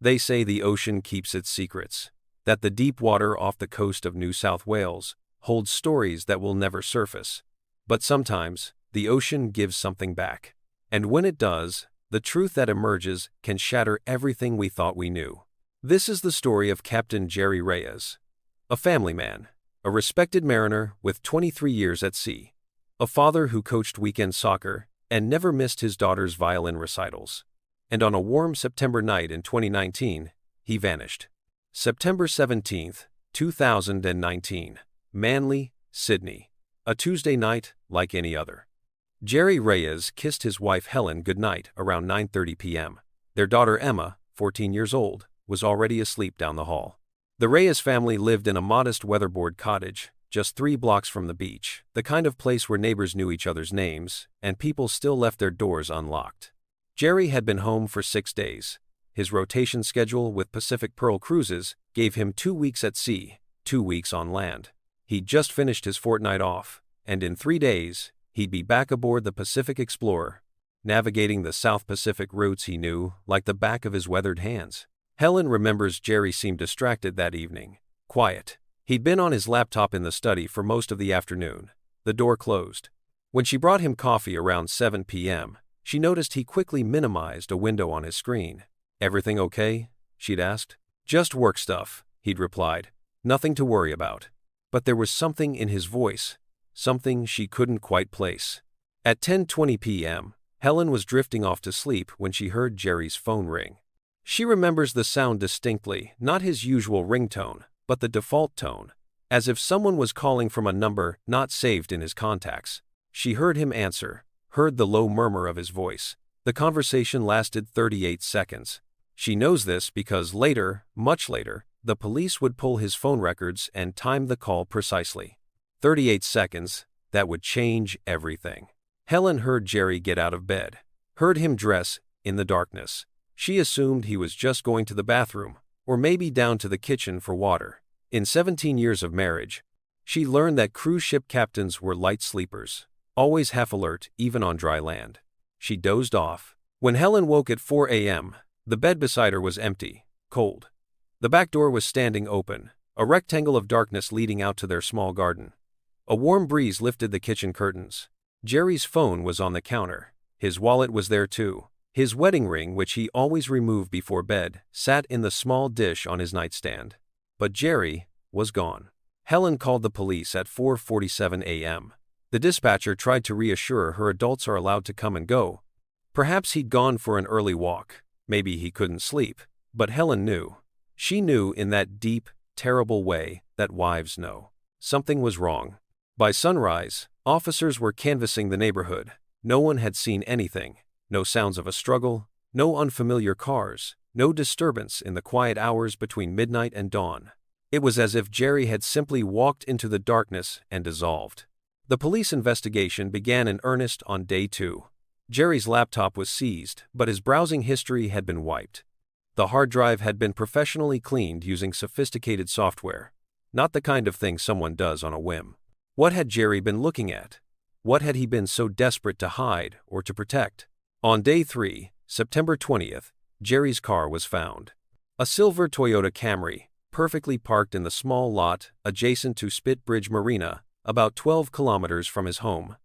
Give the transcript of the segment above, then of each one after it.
They say the ocean keeps its secrets, that the deep water off the coast of New South Wales holds stories that will never surface. But sometimes, the ocean gives something back. And when it does, the truth that emerges can shatter everything we thought we knew. This is the story of Captain Jerry Reyes, a family man, a respected mariner with 23 years at sea, a father who coached weekend soccer and never missed his daughter's violin recitals. And on a warm September night in 2019, he vanished. September 17, 2019, Manly, Sydney. A Tuesday night like any other. Jerry Reyes kissed his wife Helen goodnight around 9:30 p.m. Their daughter Emma, 14 years old, was already asleep down the hall. The Reyes family lived in a modest weatherboard cottage, just 3 blocks from the beach, the kind of place where neighbors knew each other's names, and people still left their doors unlocked. Jerry had been home for 6 days. His rotation schedule with Pacific Pearl Cruises gave him 2 weeks at sea, 2 weeks on land. He'd just finished his fortnight off, and in 3 days, he'd be back aboard the Pacific Explorer, navigating the South Pacific routes he knew like the back of his weathered hands. Helen remembers Jerry seemed distracted that evening, quiet. He'd been on his laptop in the study for most of the afternoon, the door closed. When she brought him coffee around 7 p.m., she noticed he quickly minimized a window on his screen. "Everything okay?" she'd asked. "Just work stuff," he'd replied. "Nothing to worry about." But there was something in his voice, something she couldn't quite place. At 10:20 p.m., Helen was drifting off to sleep when she heard Jerry's phone ring. She remembers the sound distinctly, not his usual ringtone, but the default tone, as if someone was calling from a number not saved in his contacts. She heard him answer, heard the low murmur of his voice. The conversation lasted 38 seconds. She knows this because later, much later, the police would pull his phone records and time the call precisely. 38 seconds, that would change everything. Helen heard Jerry get out of bed, heard him dress in the darkness. She assumed he was just going to the bathroom, or maybe down to the kitchen for water. In 17 years of marriage, she learned that cruise ship captains were light sleepers, always half alert even on dry land. She dozed off. When Helen woke at 4 a.m., the bed beside her was empty, cold. The back door was standing open, a rectangle of darkness leading out to their small garden. A warm breeze lifted the kitchen curtains. Jerry's phone was on the counter. His wallet was there too. His wedding ring, which he always removed before bed, sat in the small dish on his nightstand. But Jerry was gone. Helen called the police at 4:47 a.m. The dispatcher tried to reassure her adults are allowed to come and go. Perhaps he'd gone for an early walk. Maybe he couldn't sleep. But Helen knew. She knew in that deep, terrible way that wives know. Something was wrong. By sunrise, officers were canvassing the neighborhood. No one had seen anything. No sounds of a struggle, no unfamiliar cars, no disturbance in the quiet hours between midnight and dawn. It was as if Jerry had simply walked into the darkness and dissolved. The police investigation began in earnest on day 2. Jerry's laptop was seized, but his browsing history had been wiped. The hard drive had been professionally cleaned using sophisticated software, not the kind of thing someone does on a whim. What had Jerry been looking at? What had he been so desperate to hide or to protect? On day 3, September 20th, Jerry's car was found. A silver Toyota Camry, perfectly parked in the small lot adjacent to Spit Bridge Marina, about 12 kilometers from his home.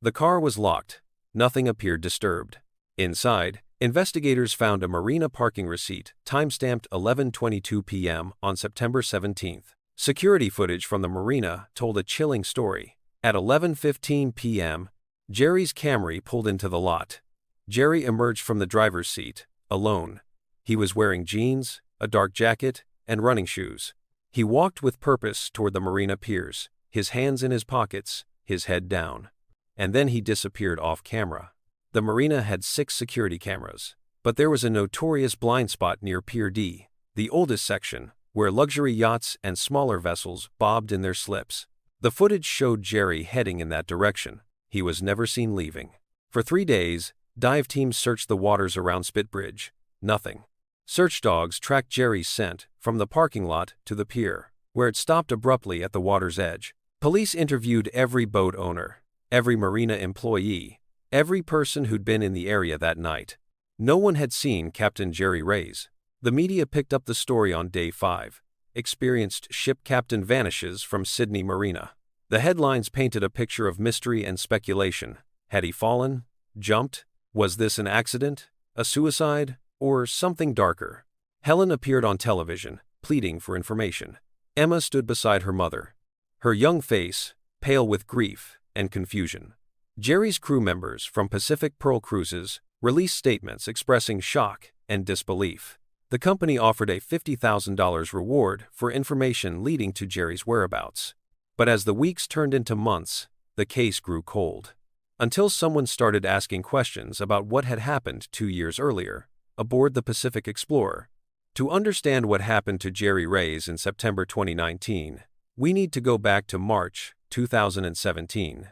The car was locked. Nothing appeared disturbed. Inside, investigators found a marina parking receipt, time-stamped 11:22 p.m. on September 17th. Security footage from the marina told a chilling story. At 11:15 p.m., Jerry's Camry pulled into the lot. Jerry emerged from the driver's seat, alone. He was wearing jeans, a dark jacket, and running shoes. He walked with purpose toward the marina piers, his hands in his pockets, his head down. And then he disappeared off camera. The marina had 6 security cameras, but there was a notorious blind spot near Pier D, the oldest section, where luxury yachts and smaller vessels bobbed in their slips. The footage showed Jerry heading in that direction. He was never seen leaving. For 3 days, dive teams searched the waters around Spit Bridge. Nothing. Search dogs tracked Jerry's scent from the parking lot to the pier, where it stopped abruptly at the water's edge. Police interviewed every boat owner, every marina employee, every person who'd been in the area that night. No one had seen Captain Jerry Reyes. The media picked up the story on day 5. Experienced ship captain vanishes from Sydney Marina. The headlines painted a picture of mystery and speculation. Had he fallen? Jumped? Was this an accident? A suicide? Or something darker? Helen appeared on television, pleading for information. Emma stood beside her mother, her young face pale with grief and confusion. Jerry's crew members from Pacific Pearl Cruises released statements expressing shock and disbelief. The company offered a $50,000 reward for information leading to Jerry's whereabouts. But as the weeks turned into months, the case grew cold. Until someone started asking questions about what had happened 2 years earlier, aboard the Pacific Explorer. To understand what happened to Jerry Reyes in September 2019, we need to go back to March 2017.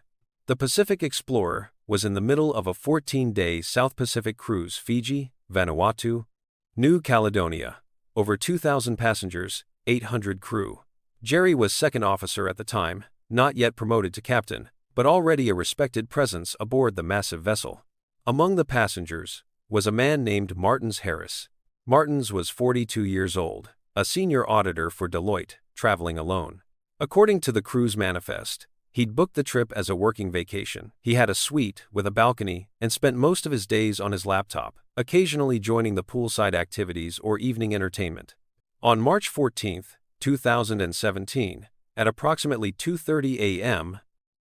The Pacific Explorer was in the middle of a 14-day South Pacific cruise, Fiji, Vanuatu, New Caledonia. Over 2,000 passengers, 800 crew. Jerry was second officer at the time, not yet promoted to captain, but already a respected presence aboard the massive vessel. Among the passengers was a man named Martins Harris. Martins was 42 years old, a senior auditor for Deloitte, traveling alone. According to the cruise manifest, he'd booked the trip as a working vacation. He had a suite with a balcony and spent most of his days on his laptop, occasionally joining the poolside activities or evening entertainment. On March 14, 2017, at approximately 2:30 a.m.,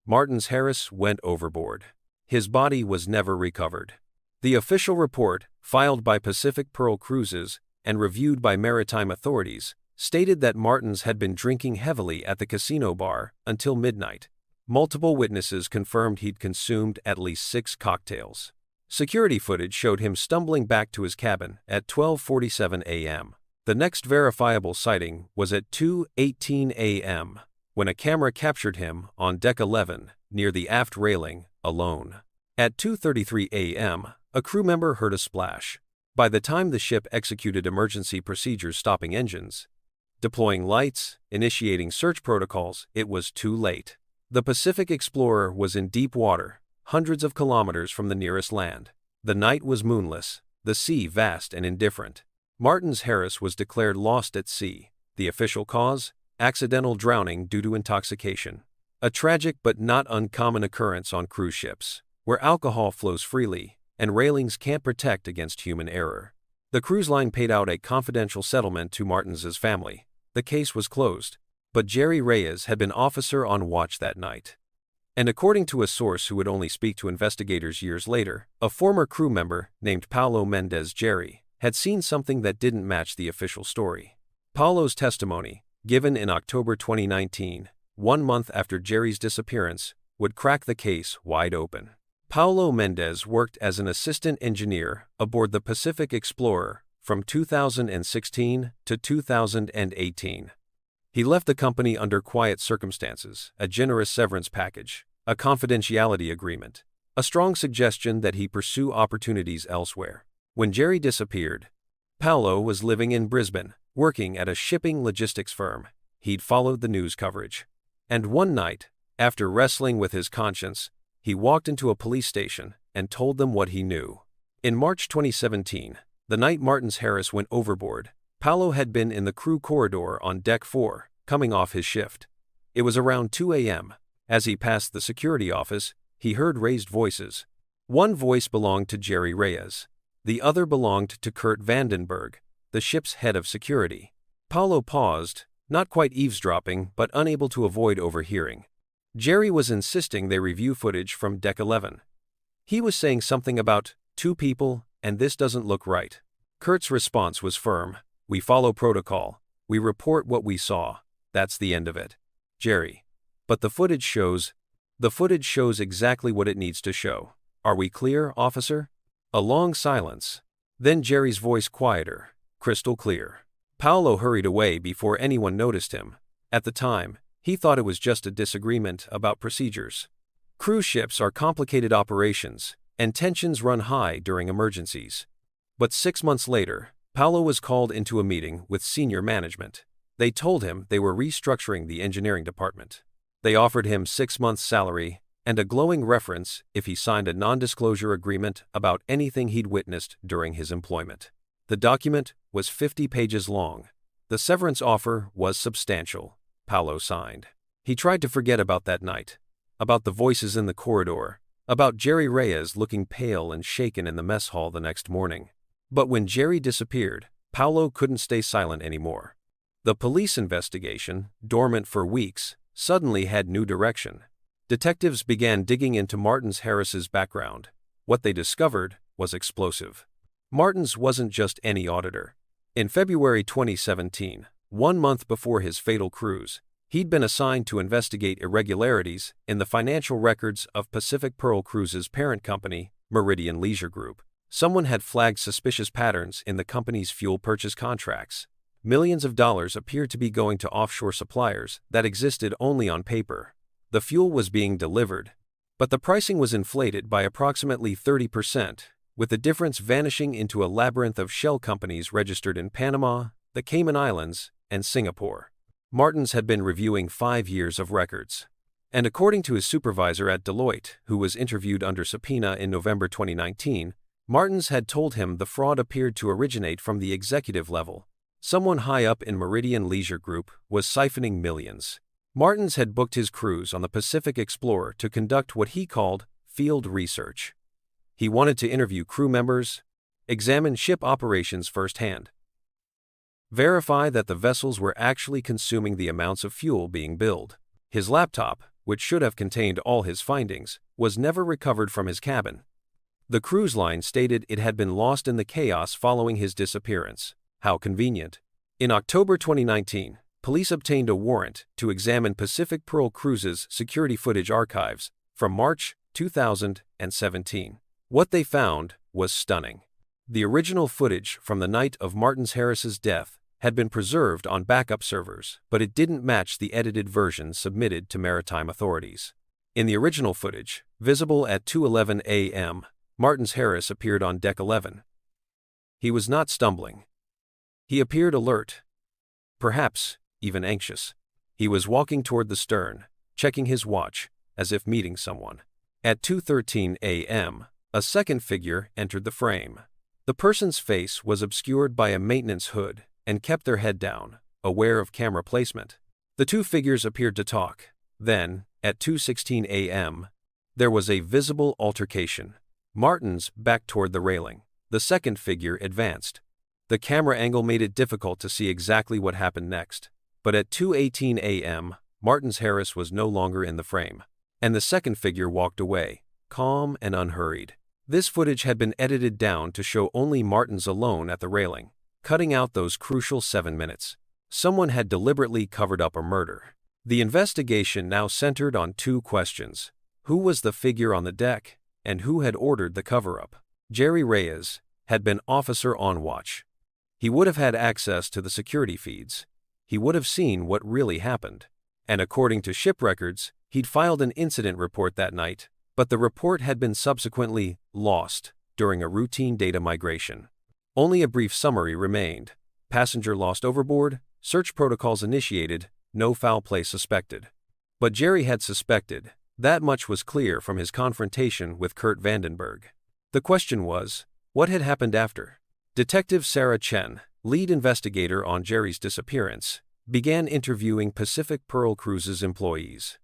Martins Harris went overboard. His body was never recovered. The official report, filed by Pacific Pearl Cruises and reviewed by maritime authorities, stated that Martins had been drinking heavily at the casino bar until midnight. Multiple witnesses confirmed he'd consumed at least 6 cocktails. Security footage showed him stumbling back to his cabin at 12:47 a.m. The next verifiable sighting was at 2:18 a.m., when a camera captured him on deck 11, near the aft railing, alone. At 2:33 a.m., a crew member heard a splash. By the time the ship executed emergency procedures stopping engines, deploying lights, initiating search protocols, it was too late. The Pacific Explorer was in deep water, hundreds of kilometers from the nearest land. The night was moonless, the sea vast and indifferent. Martins Harris was declared lost at sea. The official cause? Accidental drowning due to intoxication. A tragic but not uncommon occurrence on cruise ships, where alcohol flows freely and railings can't protect against human error. The cruise line paid out a confidential settlement to Martins's family. The case was closed, but Jerry Reyes had been officer on watch that night. And according to a source who would only speak to investigators years later, a former crew member named Paulo Mendez Jerry had seen something that didn't match the official story. Paulo's testimony, given in October 2019, 1 month after Jerry's disappearance, would crack the case wide open. Paulo Mendez worked as an assistant engineer aboard the Pacific Explorer from 2016 to 2018. He left the company under quiet circumstances, a generous severance package, a confidentiality agreement, a strong suggestion that he pursue opportunities elsewhere. When Jerry disappeared, Paulo was living in Brisbane, working at a shipping logistics firm. He'd followed the news coverage. And one night, after wrestling with his conscience, he walked into a police station and told them what he knew. In March 2017, the night Martins Harris went overboard, Paulo had been in the crew corridor on Deck 4, coming off his shift. It was around 2 a.m. As he passed the security office, he heard raised voices. One voice belonged to Jerry Reyes. The other belonged to Kurt Vandenberg, the ship's head of security. Paulo paused, not quite eavesdropping but unable to avoid overhearing. Jerry was insisting they review footage from Deck 11. He was saying something about 2 people, and this doesn't look right. Kurt's response was firm. We follow protocol. We report what we saw. That's the end of it. Jerry. But the footage shows exactly what it needs to show. Are we clear, officer? A long silence. Then Jerry's voice quieter, crystal clear. Paulo hurried away before anyone noticed him. At the time, he thought it was just a disagreement about procedures. Cruise ships are complicated operations, and tensions run high during emergencies. But 6 months later, Paulo was called into a meeting with senior management. They told him they were restructuring the engineering department. They offered him 6 months' salary and a glowing reference if he signed a non-disclosure agreement about anything he'd witnessed during his employment. The document was 50 pages long. The severance offer was substantial. Paulo signed. He tried to forget about that night, about the voices in the corridor, about Jerry Reyes looking pale and shaken in the mess hall the next morning. But when Jerry disappeared, Paulo couldn't stay silent anymore. The police investigation, dormant for weeks, suddenly had new direction. Detectives began digging into Martins Harris's background. What they discovered was explosive. Martins wasn't just any auditor. In February 2017, 1 month before his fatal cruise, he'd been assigned to investigate irregularities in the financial records of Pacific Pearl Cruises' parent company, Meridian Leisure Group. Someone had flagged suspicious patterns in the company's fuel purchase contracts. Millions of dollars appeared to be going to offshore suppliers that existed only on paper. The fuel was being delivered, but the pricing was inflated by approximately 30%, with the difference vanishing into a labyrinth of shell companies registered in Panama, the Cayman Islands, and Singapore. Martins had been reviewing 5 years of records. And according to his supervisor at Deloitte, who was interviewed under subpoena in November 2019, Martins had told him the fraud appeared to originate from the executive level. Someone high up in Meridian Leisure Group was siphoning millions. Martins had booked his cruise on the Pacific Explorer to conduct what he called field research. He wanted to interview crew members, examine ship operations firsthand, verify that the vessels were actually consuming the amounts of fuel being billed. His laptop, which should have contained all his findings, was never recovered from his cabin. The cruise line stated it had been lost in the chaos following his disappearance. How convenient. In October 2019, police obtained a warrant to examine Pacific Pearl Cruises' security footage archives from March 2017. What they found was stunning. The original footage from the night of Martins Harris's death had been preserved on backup servers, but it didn't match the edited version submitted to maritime authorities. In the original footage, visible at 2:11 a.m., Martins Harris appeared on deck 11. He was not stumbling. He appeared alert, perhaps even anxious. He was walking toward the stern, checking his watch, as if meeting someone. At 2:13 a.m., a second figure entered the frame. The person's face was obscured by a maintenance hood and kept their head down, aware of camera placement. The two figures appeared to talk. Then, at 2:16 a.m., there was a visible altercation. Martins backed toward the railing. The second figure advanced. The camera angle made it difficult to see exactly what happened next. But at 2:18 a.m., Martins Harris was no longer in the frame, and the second figure walked away, calm and unhurried. This footage had been edited down to show only Martins alone at the railing, cutting out those crucial 7 minutes. Someone had deliberately covered up a murder. The investigation now centered on two questions. Who was the figure on the deck, and who had ordered the cover-up? Jerry Reyes had been officer on watch. He would have had access to the security feeds. He would have seen what really happened. And according to ship records, he'd filed an incident report that night, but the report had been subsequently lost during a routine data migration. Only a brief summary remained. Passenger lost overboard, search protocols initiated, no foul play suspected. But Jerry had suspected. That much was clear from his confrontation with Kurt Vandenberg. The question was, what had happened after? Detective Sarah Chen, lead investigator on Jerry's disappearance, began interviewing Pacific Pearl Cruises employees.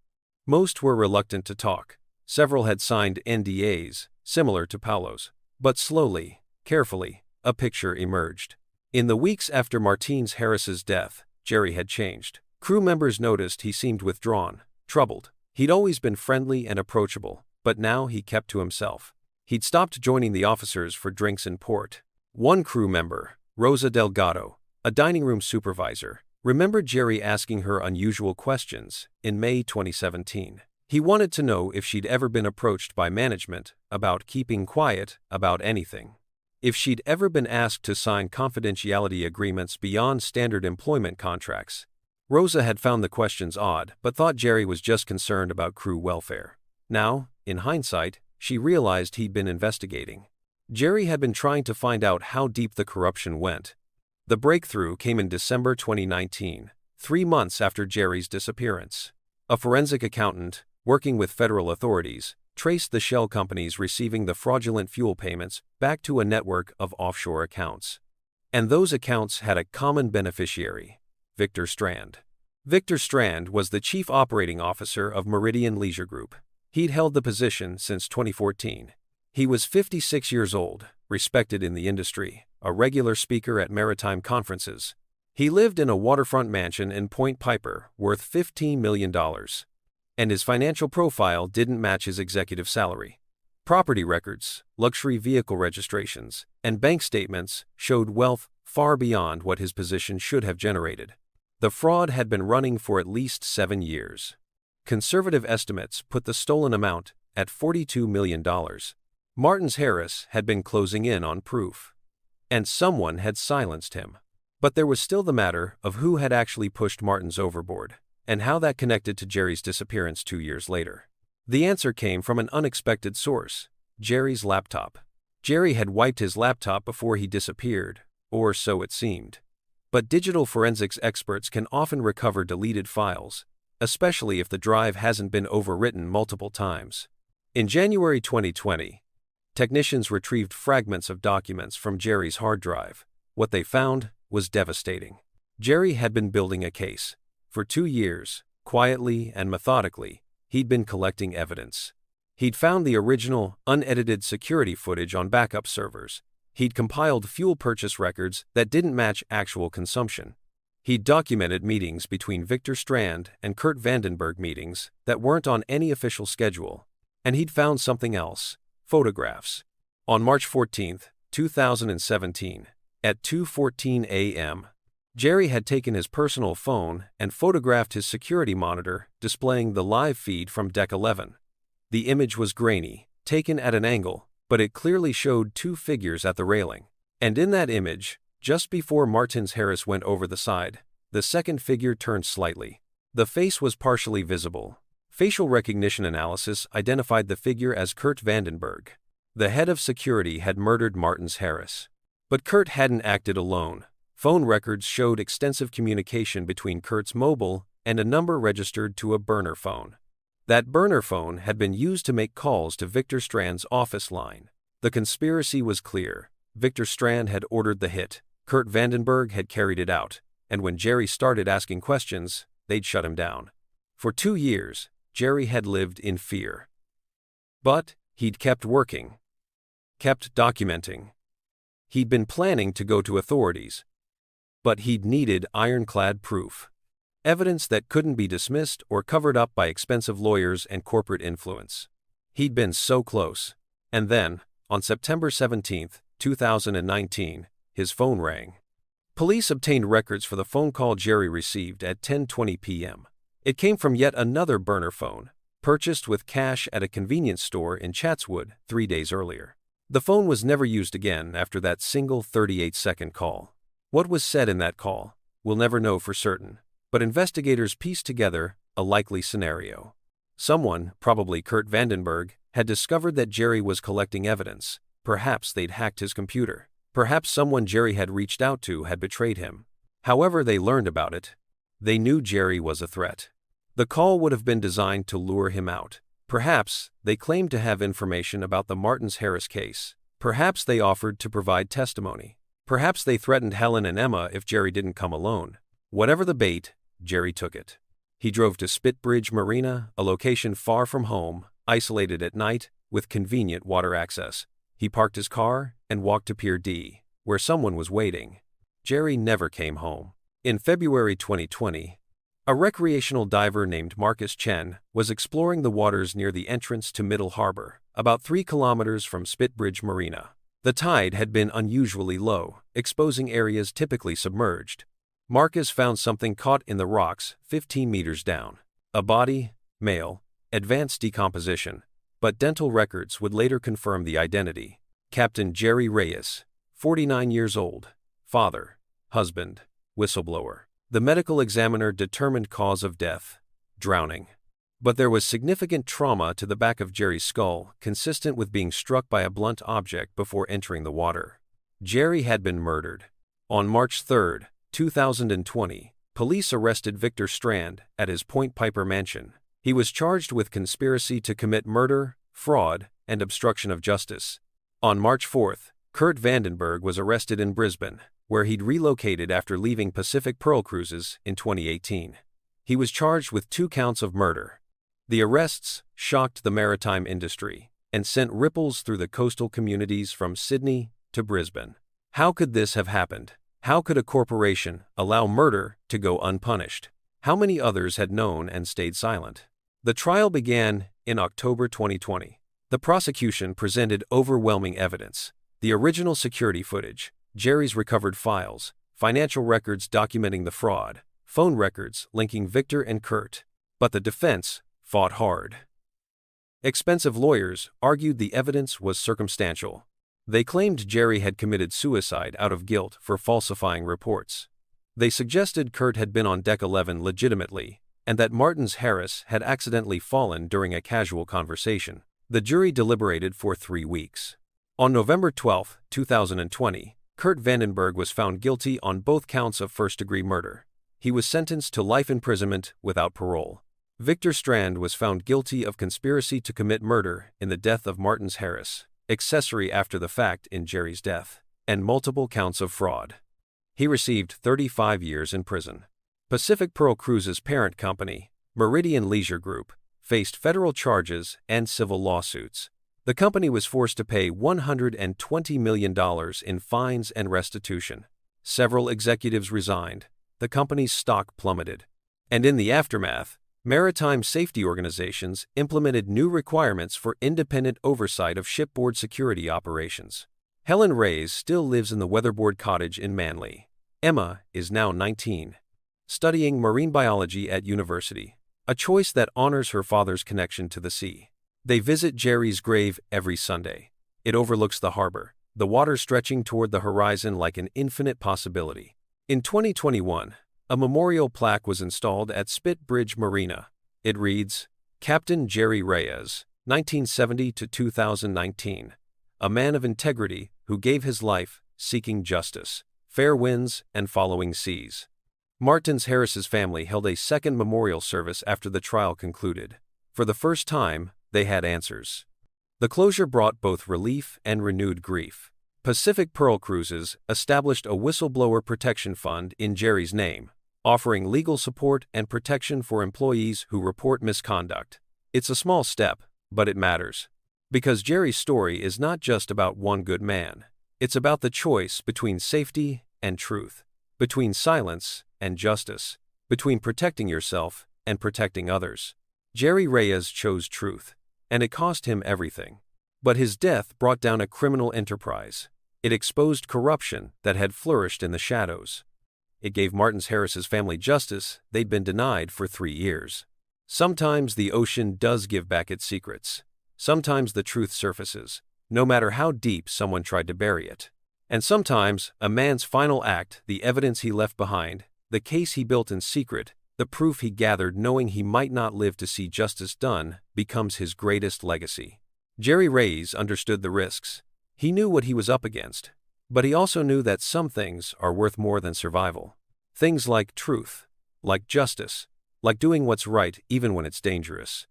Most were reluctant to talk. Several had signed NDAs, similar to Paulo's. But slowly, carefully, a picture emerged. In the weeks after Martins Harris's death, Jerry had changed. Crew members noticed he seemed withdrawn, troubled. He'd always been friendly and approachable, but now he kept to himself. He'd stopped joining the officers for drinks in port. One crew member, Rosa Delgado, a dining room supervisor, remembered Jerry asking her unusual questions in May 2017. He wanted to know if she'd ever been approached by management about keeping quiet about anything. If she'd ever been asked to sign confidentiality agreements beyond standard employment contracts. Rosa had found the questions odd, but thought Jerry was just concerned about crew welfare. Now, in hindsight, she realized he'd been investigating. Jerry had been trying to find out how deep the corruption went. The breakthrough came in December 2019, 3 months after Jerry's disappearance. A forensic accountant, working with federal authorities, traced the shell companies receiving the fraudulent fuel payments back to a network of offshore accounts. And those accounts had a common beneficiary: Victor Strand. Victor Strand was the chief operating officer of Meridian Leisure Group. He'd held the position since 2014. He was 56 years old, respected in the industry, a regular speaker at maritime conferences. He lived in a waterfront mansion in Point Piper worth $15 million. And his financial profile didn't match his executive salary. Property records, luxury vehicle registrations, and bank statements showed wealth far beyond what his position should have generated. The fraud had been running for at least 7 years. Conservative estimates put the stolen amount at $42 million. Martins Harris had been closing in on proof. And someone had silenced him. But there was still the matter of who had actually pushed Martins overboard, and how that connected to Jerry's disappearance 2 years later. The answer came from an unexpected source: Jerry's laptop. Jerry had wiped his laptop before he disappeared, or so it seemed. But digital forensics experts can often recover deleted files, especially if the drive hasn't been overwritten multiple times. In January 2020, technicians retrieved fragments of documents from Jerry's hard drive. What they found was devastating. Jerry had been building a case. For 2 years, quietly and methodically, he'd been collecting evidence. He'd found the original, unedited security footage on backup servers. He'd compiled fuel purchase records that didn't match actual consumption. He'd documented meetings between Victor Strand and Kurt Vandenberg, meetings that weren't on any official schedule. And he'd found something else: photographs. On March 14, 2017, at 2:14 a.m., Jerry had taken his personal phone and photographed his security monitor displaying the live feed from Deck 11. The image was grainy, taken at an angle, but it clearly showed 2 figures at the railing. And in that image, just before Martins Harris went over the side, the second figure turned slightly. The face was partially visible. Facial recognition analysis identified the figure as Kurt Vandenberg. The head of security had murdered Martins Harris. But Kurt hadn't acted alone. Phone records showed extensive communication between Kurt's mobile and a number registered to a burner phone. That burner phone had been used to make calls to Victor Strand's office line. The conspiracy was clear. Victor Strand had ordered the hit. Kurt Vandenberg had carried it out. And when Jerry started asking questions, they'd shut him down. For 2 years, Jerry had lived in fear. But he'd kept working. Kept documenting. He'd been planning to go to authorities. But he'd needed ironclad proof. Evidence that couldn't be dismissed or covered up by expensive lawyers and corporate influence. He'd been so close. And then, on September 17, 2019, his phone rang. Police obtained records for the phone call Jerry received at 10:20 p.m. It came from yet another burner phone, purchased with cash at a convenience store in Chatswood 3 days earlier. The phone was never used again after that single 38-second call. What was said in that call, we'll never know for certain, but investigators pieced together a likely scenario. Someone, probably Kurt Vandenberg, had discovered that Jerry was collecting evidence. Perhaps they'd hacked his computer. Perhaps someone Jerry had reached out to had betrayed him. However they learned about it, they knew Jerry was a threat. The call would have been designed to lure him out. Perhaps they claimed to have information about the Martins Harris case. Perhaps they offered to provide testimony. Perhaps they threatened Helen and Emma if Jerry didn't come alone. Whatever the bait, Jerry took it. He drove to Spit Bridge Marina, a location far from home, isolated at night, with convenient water access. He parked his car and walked to Pier D, where someone was waiting. Jerry never came home. In February 2020, a recreational diver named Marcus Chen was exploring the waters near the entrance to Middle Harbor, about 3 kilometers from Spit Bridge Marina. The tide had been unusually low, exposing areas typically submerged. Marcus found something caught in the rocks 15 meters down. A body, male, advanced decomposition, but dental records would later confirm the identity. Captain Jerry Reyes, 49 years old, father, husband, whistleblower. The medical examiner determined cause of death: drowning. But there was significant trauma to the back of Jerry's skull, consistent with being struck by a blunt object before entering the water. Jerry had been murdered. On March 3, 2020, police arrested Victor Strand at his Point Piper mansion. He was charged with conspiracy to commit murder, fraud, and obstruction of justice. On March 4, Kurt Vandenberg was arrested in Brisbane. where he'd relocated after leaving Pacific Pearl Cruises in 2018. He was charged with 2 counts of murder. The arrests shocked the maritime industry and sent ripples through the coastal communities from Sydney to Brisbane. How could this have happened? How could a corporation allow murder to go unpunished? How many others had known and stayed silent? The trial began in October 2020. The prosecution presented overwhelming evidence: the original security footage, Jerry's recovered files, financial records documenting the fraud, phone records linking Victor and Kurt. But the defense fought hard. Expensive lawyers argued the evidence was circumstantial. They claimed Jerry had committed suicide out of guilt for falsifying reports. They suggested Kurt had been on deck 11 legitimately, and that Martins Harris had accidentally fallen during a casual conversation. The jury deliberated for 3 weeks. On November 12, 2020, Kurt Vandenberg was found guilty on both counts of first-degree murder. He was sentenced to life imprisonment without parole. Victor Strand was found guilty of conspiracy to commit murder in the death of Martins Harris, accessory after the fact in Jerry's death, and multiple counts of fraud. He received 35 years in prison. Pacific Pearl Cruises' parent company, Meridian Leisure Group, faced federal charges and civil lawsuits. The company was forced to pay $120 million in fines and restitution. Several executives resigned. The company's stock plummeted. And in the aftermath, maritime safety organizations implemented new requirements for independent oversight of shipboard security operations. Helen Reyes still lives in the weatherboard cottage in Manly. Emma is now 19, studying marine biology at university, a choice that honors her father's connection to the sea. They visit Jerry's grave every Sunday. It overlooks the harbor, the water stretching toward the horizon like an infinite possibility. In 2021, a memorial plaque was installed at Spit Bridge Marina. It reads, Captain Jerry Reyes, 1970 to 2019, a man of integrity who gave his life seeking justice, fair winds, and following seas. Martins Harris's family held a second memorial service after the trial concluded. For the first time, they had answers. The closure brought both relief and renewed grief. Pacific Pearl Cruises established a whistleblower protection fund in Jerry's name, offering legal support and protection for employees who report misconduct. It's a small step, but it matters. Because Jerry's story is not just about one good man. It's about the choice between safety and truth, between silence and justice, between protecting yourself and protecting others. Jerry Reyes chose truth, and it cost him everything. But his death brought down a criminal enterprise. It exposed corruption that had flourished in the shadows. It gave Martins Harris's family justice they'd been denied for 3 years. Sometimes the ocean does give back its secrets. Sometimes the truth surfaces, no matter how deep someone tried to bury it. And sometimes a man's final act, the evidence he left behind, the case he built in secret, the proof he gathered knowing he might not live to see justice done, becomes his greatest legacy. Jerry Reyes understood the risks. He knew what he was up against. But he also knew that some things are worth more than survival. Things like truth, like justice, like doing what's right even when it's dangerous.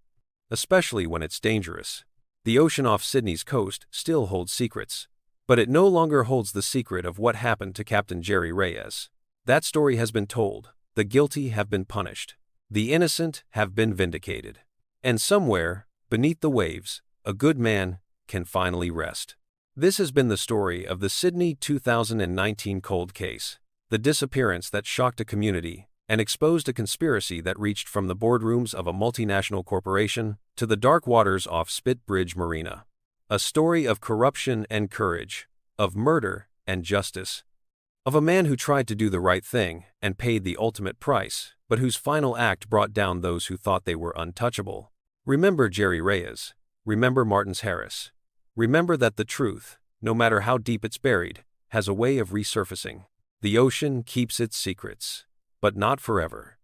Especially when it's dangerous. The ocean off Sydney's coast still holds secrets. But it no longer holds the secret of what happened to Captain Jerry Reyes. That story has been told. The guilty have been punished. The innocent have been vindicated. And somewhere, beneath the waves, a good man can finally rest. This has been the story of the Sydney 2019 cold case, the disappearance that shocked a community and exposed a conspiracy that reached from the boardrooms of a multinational corporation to the dark waters off Spit Bridge Marina. A story of corruption and courage, of murder and justice, of a man who tried to do the right thing and paid the ultimate price, but whose final act brought down those who thought they were untouchable. Remember Jerry Reyes. Remember Martins Harris. Remember that the truth, no matter how deep it's buried, has a way of resurfacing. The ocean keeps its secrets, but not forever.